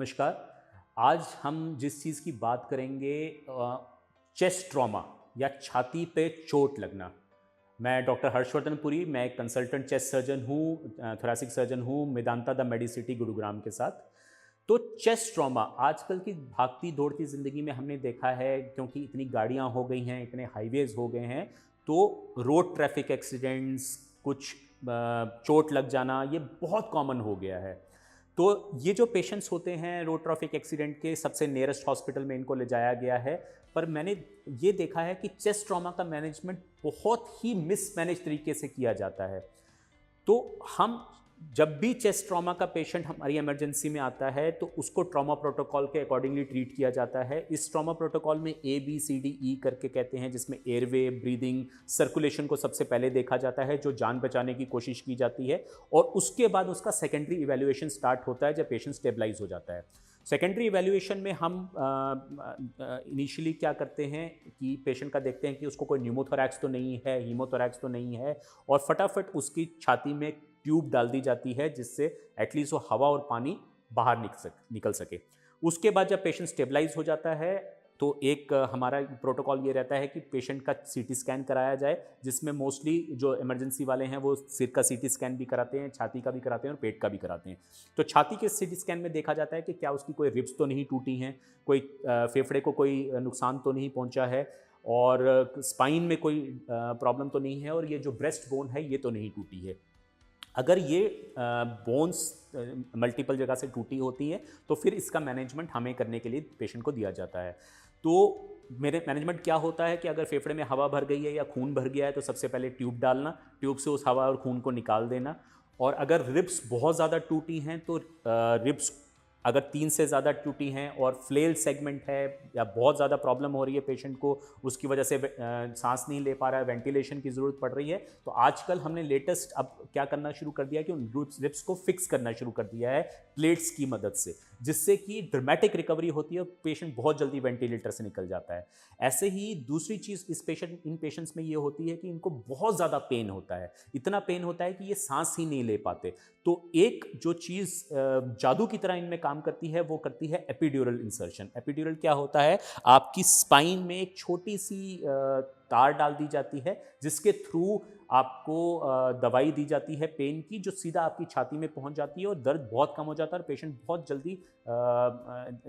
नमस्कार। आज हम जिस चीज़ की बात करेंगे चेस्ट ट्रॉमा या छाती पे चोट लगना। मैं डॉक्टर हर्षवर्धन पुरी, मैं एक कंसल्टेंट चेस्ट सर्जन हूँ, थोरेसिक सर्जन हूँ मेदांता द मेडिसिटी गुरुग्राम के साथ। तो चेस्ट ट्रॉमा आजकल की भागती दौड़ती ज़िंदगी में हमने देखा है, क्योंकि इतनी गाड़ियाँ हो गई हैं, इतने हाईवेज़ हो गए हैं, तो रोड ट्रैफिक एक्सीडेंट्स, कुछ चोट लग जाना, ये बहुत कॉमन हो गया है। तो ये जो पेशेंट्स होते हैं रोड ट्रैफिक एक्सीडेंट के, सबसे नियरेस्ट हॉस्पिटल में इनको ले जाया गया है। पर मैंने ये देखा है कि चेस्ट ट्रॉमा का मैनेजमेंट बहुत ही मिसमैनेज तरीके से किया जाता है। तो हम जब भी चेस्ट ट्रॉमा का पेशेंट हमारी इमरजेंसी में आता है तो उसको ट्रॉमा प्रोटोकॉल के अकॉर्डिंगली ट्रीट किया जाता है। इस ट्रॉमा प्रोटोकॉल में ABCDE करके कहते हैं, जिसमें एयरवे, ब्रीदिंग, सर्कुलेशन को सबसे पहले देखा जाता है, जो जान बचाने की कोशिश की जाती है। और उसके बाद उसका सेकेंडरी इवैल्यूएशन स्टार्ट होता है जब पेशेंट स्टेबलाइज हो जाता है। सेकेंडरी इवैल्यूएशन में हम इनिशियली क्या करते हैं कि पेशेंट का देखते हैं कि उसको कोई न्यूमोथोरैक्स तो नहीं है, हीमोथोरैक्स तो नहीं है, और फटाफट उसकी छाती में ट्यूब डाल दी जाती है, जिससे एटलीस्ट वो हवा और पानी बाहर निकल सके। उसके बाद जब पेशेंट स्टेबलाइज हो जाता है तो एक हमारा प्रोटोकॉल ये रहता है कि पेशेंट का CT स्कैन कराया जाए, जिसमें मोस्टली जो इमरजेंसी वाले हैं वो सिर का CT स्कैन भी कराते हैं, छाती का भी कराते हैं और पेट का भी कराते हैं। तो छाती के CT स्कैन में देखा जाता है कि क्या उसकी कोई रिब्स तो नहीं टूटी हैं, कोई फेफड़े को कोई नुकसान तो नहीं पहुंचा है, और स्पाइन में कोई प्रॉब्लम तो नहीं है, और ये जो ब्रेस्ट बोन है ये तो नहीं टूटी है। अगर ये बोन्स मल्टीपल जगह से टूटी होती हैं तो फिर इसका मैनेजमेंट हमें करने के लिए पेशेंट को दिया जाता है। तो मेरे मैनेजमेंट क्या होता है कि अगर फेफड़े में हवा भर गई है या खून भर गया है तो सबसे पहले ट्यूब डालना, ट्यूब से उस हवा और खून को निकाल देना। और अगर रिब्स बहुत ज़्यादा टूटी हैं तो रिब्स अगर 3 से ज़्यादा टूटी हैं और फ्लेल सेगमेंट है या बहुत ज़्यादा प्रॉब्लम हो रही है पेशेंट को, उसकी वजह से सांस नहीं ले पा रहा है, वेंटिलेशन की ज़रूरत पड़ रही है, तो आजकल हमने लेटेस्ट अब क्या करना शुरू कर दिया है कि उन रिब्स को फिक्स करना शुरू कर दिया है प्लेट्स की मदद से, जिससे कि ड्रामेटिक रिकवरी होती है और पेशेंट बहुत जल्दी वेंटिलेटर से निकल जाता है। ऐसे ही दूसरी चीज़ इन पेशेंट्स में ये होती है कि इनको बहुत ज़्यादा पेन होता है, इतना पेन होता है कि ये सांस ही नहीं ले पाते। तो एक जो चीज़ जादू की तरह इनमें काम करती है वो करती है एपिड्यूरल इंसर्शन। एपिड्यूरल क्या होता है, आपकी स्पाइन में एक छोटी सी तार डाल दी जाती है, जिसके थ्रू आपको दवाई दी जाती है पेन की, जो सीधा आपकी छाती में पहुंच जाती है और दर्द बहुत कम हो जाता है और पेशेंट बहुत जल्दी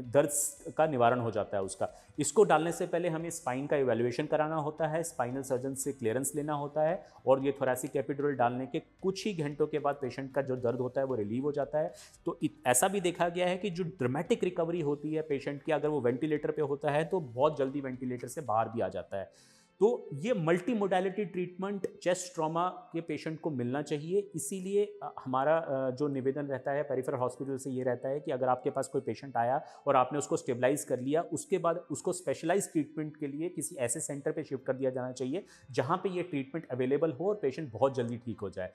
दर्द का निवारण हो जाता है उसका। इसको डालने से पहले हमें स्पाइन का इवैल्यूएशन कराना होता है, स्पाइनल सर्जन से क्लियरेंस लेना होता है, और ये थोरेसिक एपिड्यूरल डालने के कुछ ही घंटों के बाद पेशेंट का जो दर्द होता है वो रिलीव हो जाता है। तो ऐसा भी देखा गया है कि जो ड्रामेटिक रिकवरी होती है पेशेंट की, अगर वो वेंटिलेटर पे होता है तो बहुत जल्दी वेंटिलेटर से बाहर भी आ जाता है। तो ये multi modality treatment chest trauma के पेशेंट को मिलना चाहिए। इसीलिए हमारा जो निवेदन रहता है पेरिफेरल हॉस्पिटल से ये रहता है कि अगर आपके पास कोई पेशेंट आया और आपने उसको स्टेबलाइज कर लिया, उसके बाद उसको स्पेशलाइज ट्रीटमेंट के लिए किसी ऐसे सेंटर पे शिफ्ट कर दिया जाना चाहिए जहाँ पे ये ट्रीटमेंट अवेलेबल हो और पेशेंट बहुत जल्दी ठीक हो जाए।